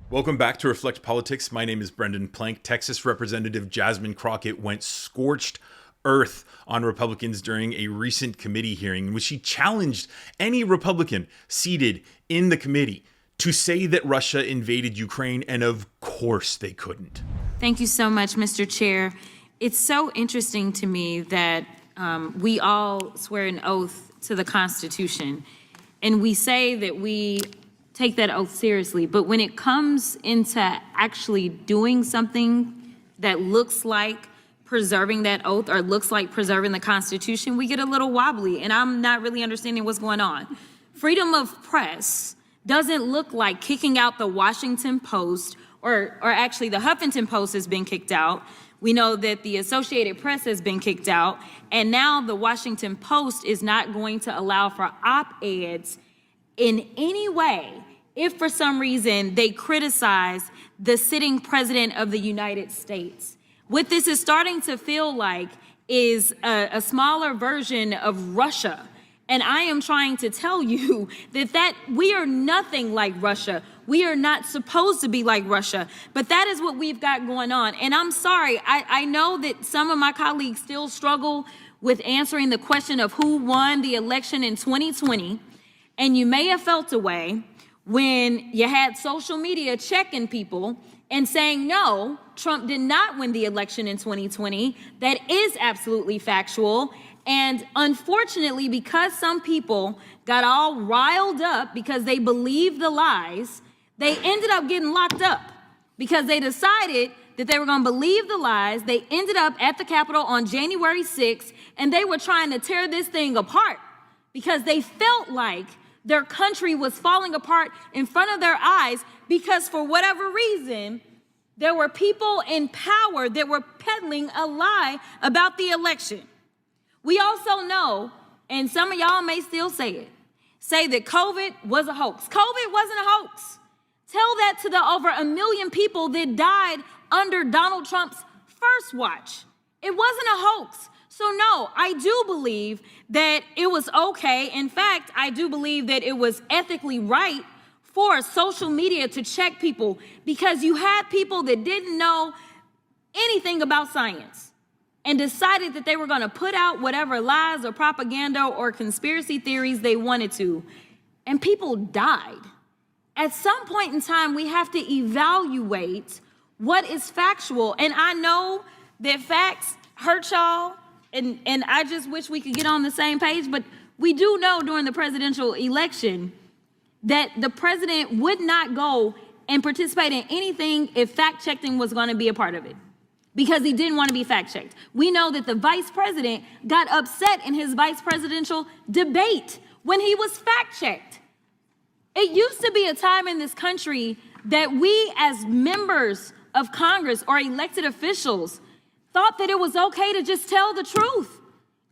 Welcome back to Reflect Politics. My name is Brendan Plank. Texas Representative Jasmine Crockett went scorched earth on Republicans during a recent committee hearing in which she challenged any Republican seated in the committee to say that Russia invaded Ukraine, and of course they couldn't. Thank you so much, Mr. Chair. It's so interesting to me that we all swear an oath to the Constitution, and we say that we take that oath seriously, but when it comes into actually doing something that looks like preserving that oath or looks like preserving the Constitution, we get a little wobbly, and I'm not really understanding what's going on. Freedom of press doesn't look like kicking out the Washington Post, or actually the Huffington Post has been kicked out. We know that the Associated Press has been kicked out, and now the Washington Post is not going to allow for op-eds in any way if for some reason they criticize the sitting president of the United States. What this is starting to feel like is a smaller version of Russia. And I am trying to tell you that we are nothing like Russia. We are not supposed to be like Russia, but that is what we've got going on. And I'm sorry, I know that some of my colleagues still struggle with answering the question of who won the election in 2020. And you may have felt a way when you had social media checking people and saying, no, Trump did not win the election in 2020. That is absolutely factual. And unfortunately, because some people got all riled up because they believed the lies, they ended up getting locked up because they decided that they were going to believe the lies. They ended up at the Capitol on January 6th, and they were trying to tear this thing apart because they felt like their country was falling apart in front of their eyes because for whatever reason, there were people in power that were peddling a lie about the election. We also know, and some of y'all may still say that COVID was a hoax. COVID wasn't a hoax. Tell that to the over 1 million people that died under Donald Trump's first watch. It wasn't a hoax. So no, I do believe that it was okay. In fact, I do believe that it was ethically right for social media to check people because you had people that didn't know anything about science and decided that they were going to put out whatever lies or propaganda or conspiracy theories they wanted to, and people died. At some point in time, we have to evaluate what is factual, and I know that facts hurt y'all, and I just wish we could get on the same page, but we do know during the presidential election that the president would not go and participate in anything if fact-checking was going to be a part of it, because he didn't want to be fact-checked. We know that the vice president got upset in his vice presidential debate when he was fact-checked. It used to be a time in this country that we as members of Congress or elected officials thought that it was okay to just tell the truth.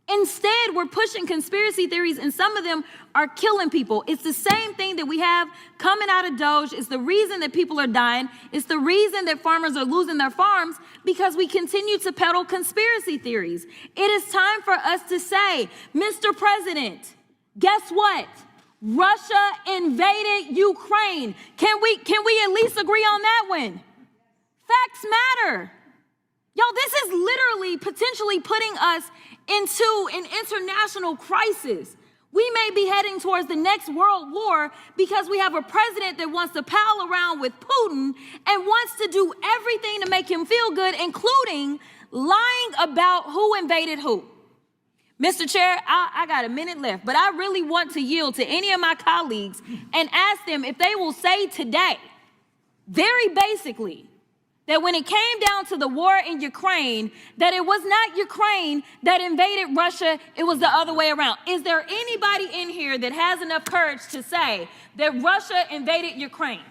Instead, we're pushing conspiracy theories, and some of them are killing people. It's the same thing that we have coming out of Doge. It's the reason that people are dying. It's the reason that farmers are losing their farms, because we continue to peddle conspiracy theories. It is time for us to say, Mr. President, guess what? Russia invaded Ukraine. Can we at least agree on that one? Facts matter. Y'all, this is literally potentially putting us into an international crisis. We may be heading towards the next world war because we have a president that wants to pal around with Putin and wants to do everything to make him feel good, including lying about who invaded who. Mr. Chair, I got a minute left, but I really want to yield to any of my colleagues and ask them if they will say today, very basically, that when it came down to the war in Ukraine, that it was not Ukraine that invaded Russia, it was the other way around. Is there anybody in here that has enough courage to say that Russia invaded Ukraine?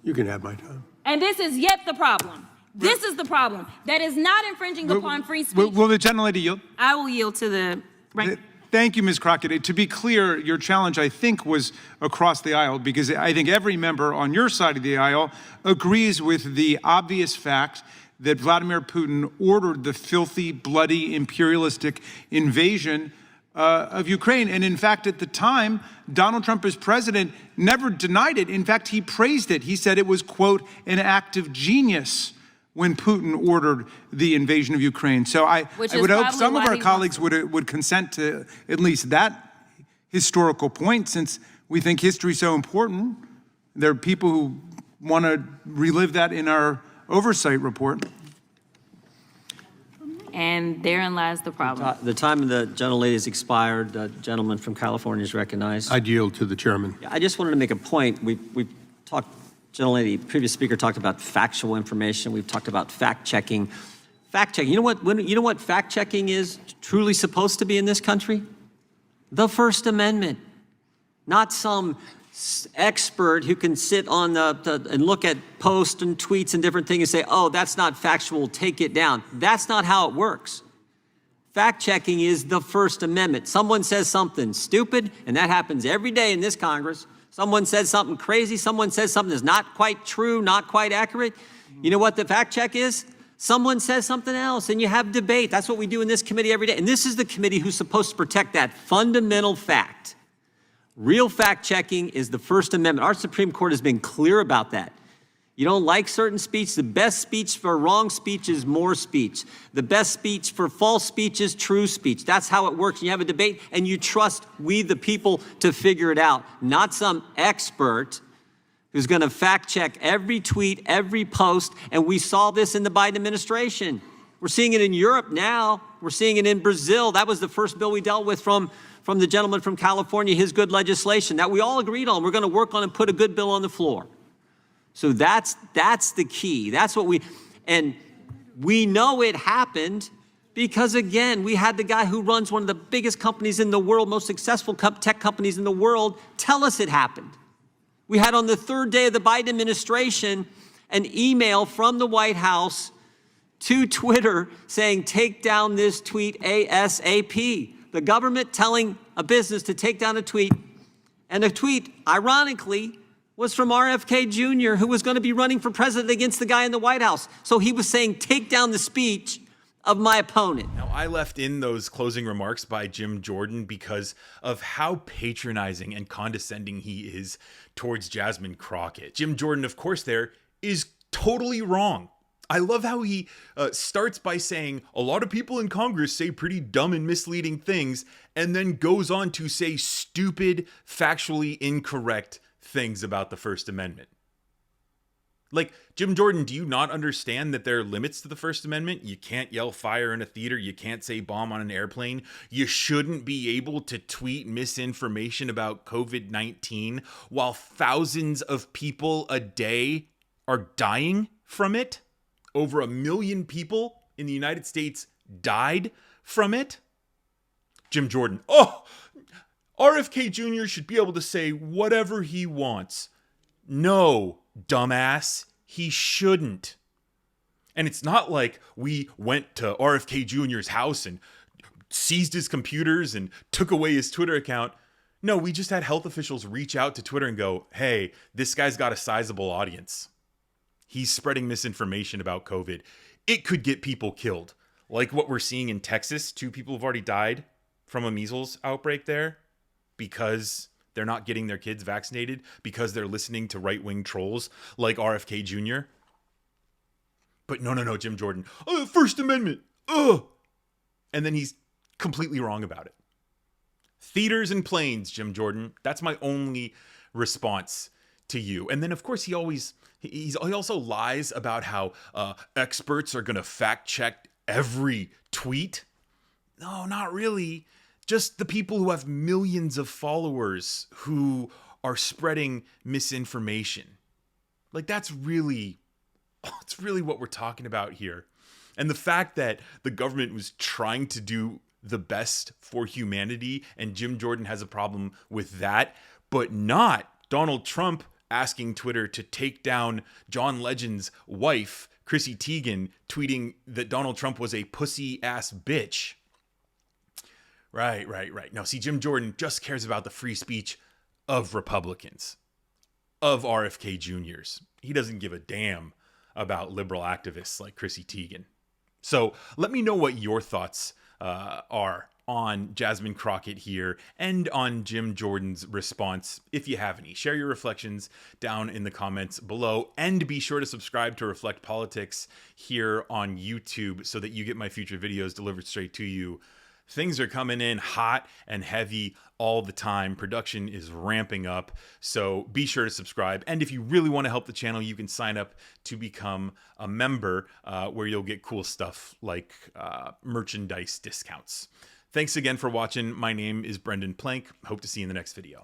You can have my time. And this is yet the problem. This is the problem. That is not infringing upon free speech. Will the gentlelady yield? I will yield to the right. Thank you, Ms. Crockett. To be clear, your challenge, I think, was across the aisle, because I think every member on your side of the aisle agrees with the obvious fact that Vladimir Putin ordered the filthy, bloody, imperialistic invasion of Ukraine. And in fact, at the time, Donald Trump as president never denied it. In fact, he praised it. He said it was, quote, an act of genius when Putin ordered the invasion of Ukraine. So I would hope some of our colleagues would consent to at least that historical point, since we think history is so important. There are people who want to relive that in our oversight report. And therein lies the problem. The time of the gentlelady has expired. The gentleman from California is recognized. I'd yield to the chairman. I just wanted to make a point. We talked, gentlelady, previous speaker talked about factual information. We've talked about fact-checking. Fact-checking. You know what fact-checking is truly supposed to be in this country? The First Amendment. Not some expert who can sit on and look at posts and tweets and different things and say, oh, that's not factual, take it down. That's not how it works. Fact-checking is the First Amendment. Someone says something stupid, and that happens every day in this Congress. Someone says something crazy. Someone says something that's not quite true, not quite accurate. You know what the fact-check is? Someone says something else, and you have debate. That's what we do in this committee every day. And this is the committee who's supposed to protect that fundamental fact. Real fact-checking is the First Amendment. Our Supreme Court has been clear about that. You don't like certain speech, the best speech for wrong speech is more speech. The best speech for false speech is true speech. That's how it works. You have a debate, and you trust we, the people, to figure it out, not some expert who's going to fact-check every tweet, every post, and we saw this in the Biden administration. We're seeing it in Europe now. We're seeing it in Brazil. That was the first bill we dealt with from the gentleman from California, his good legislation that we all agreed on. We're going to work on and put a good bill on the floor. So that's the key. That's what and we know it happened because, again, we had the guy who runs one of the biggest companies in the world, most successful tech companies in the world, tell us it happened. We had on the third day of the Biden administration an email from the White House to Twitter saying, take down this tweet ASAP. The government telling a business to take down a tweet, and the tweet, ironically, was from RFK Jr., who was going to be running for president against the guy in the White House. So he was saying, take down the speech of my opponent. Now, I left in those closing remarks by Jim Jordan because of how patronizing and condescending he is towards Jasmine Crockett. Jim Jordan, of course, there is totally wrong. I love how he starts by saying a lot of people in Congress say pretty dumb and misleading things, and then goes on to say stupid, factually incorrect things about the First Amendment. Like, Jim Jordan, do you not understand that there are limits to the First Amendment? You can't yell fire in a theater. You can't say bomb on an airplane. You shouldn't be able to tweet misinformation about COVID-19 while thousands of people a day are dying from it. Over 1 million people in the United States died from it. Jim Jordan, RFK Jr. should be able to say whatever he wants. No, dumbass, he shouldn't. And it's not like we went to RFK Jr.'s house and seized his computers and took away his Twitter account. No, we just had health officials reach out to Twitter and go, hey, this guy's got a sizable audience. He's spreading misinformation about COVID. It could get people killed. Like what we're seeing in Texas. 2 people have already died from a measles outbreak there because they're not getting their kids vaccinated, because they're listening to right-wing trolls like RFK Jr. But no, Jim Jordan. First Amendment. And then he's completely wrong about it. Theaters and planes, Jim Jordan. That's my only response to you. And then, of course, he also lies about how experts are going to fact check every tweet. No, not really. Just the people who have millions of followers who are spreading misinformation. Like, it's really what we're talking about here. And the fact that the government was trying to do the best for humanity, and Jim Jordan has a problem with that, but not Donald Trump asking Twitter to take down John Legend's wife, Chrissy Teigen, tweeting that Donald Trump was a pussy-ass bitch. Right. Now, see, Jim Jordan just cares about the free speech of Republicans, of RFK Jr.'s. He doesn't give a damn about liberal activists like Chrissy Teigen. So let me know what your thoughts are on Jasmine Crockett here and on Jim Jordan's response, if you have any. Share your reflections down in the comments below, and be sure to subscribe to Reflect Politics here on YouTube so that you get my future videos delivered straight to you. Things are coming in hot and heavy all the time. Production is ramping up, so be sure to subscribe. And if you really want to help the channel, you can sign up to become a member where you'll get cool stuff like merchandise discounts. Thanks again for watching. My name is Brendan Plank. Hope to see you in the next video.